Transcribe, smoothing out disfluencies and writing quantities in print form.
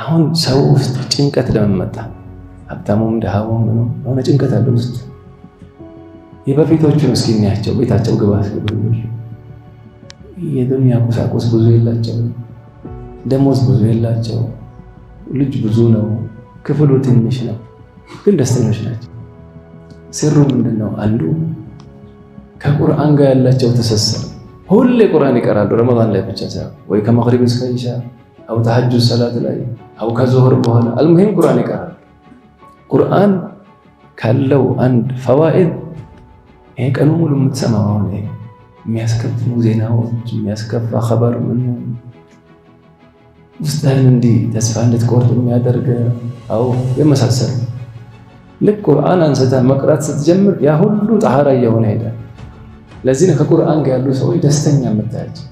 አሁን ሰው ውስጥ ጭንቀት ለምን መጣ? ሀብታሙም ደሃውም ነው የሆነ ጭንቀት አለ ውስጥ። የበፊቶቹ ምስኪናቸው ቤታቸው ግባ ሲሉኝ የዱንያ ቁሳቁስ ብዙ የላቸው፣ ደሞዝ ብዙ የላቸው፣ ልጅ ብዙ ነው፣ ክፍሉ ትንሽ ነው፣ ግን ደስተኞች ናቸው። ስሩ ምንድነው? አንዱ ከቁርአን ጋር ያላቸው ትስስር። ሁሌ ቁርአን ይቀራሉ፣ ረመዳን ላይ ብቻ ሳይሆን ወይ ከመግሪብ እስከ ኢሻ አው ተሐጁድ ሰላት ላይ አው ከዙህር በኋላ አልሙሂም ቁርአን ይቀራሉ። ቁርአን ካለው አንድ ፈዋኢድ ይሄ ቀኑ ሙሉ የምትሰማው አሁን የሚያስከፉ ዜናዎች፣ የሚያስከፋ ኸበር ምን ውስጥህን እንዲህ ተስፋ እንድትቆርጥ የሚያደርግ አው የመሳሰሉ ልክ ቁርአን አንስተህ መቅራት ስትጀምር ያ ሁሉ ጣሃራ እየሆነ ሄዳል። ለዚህ ነው ከቁርአን ጋር ያሉ ሰዎች ደስተኛ የምታያቸው።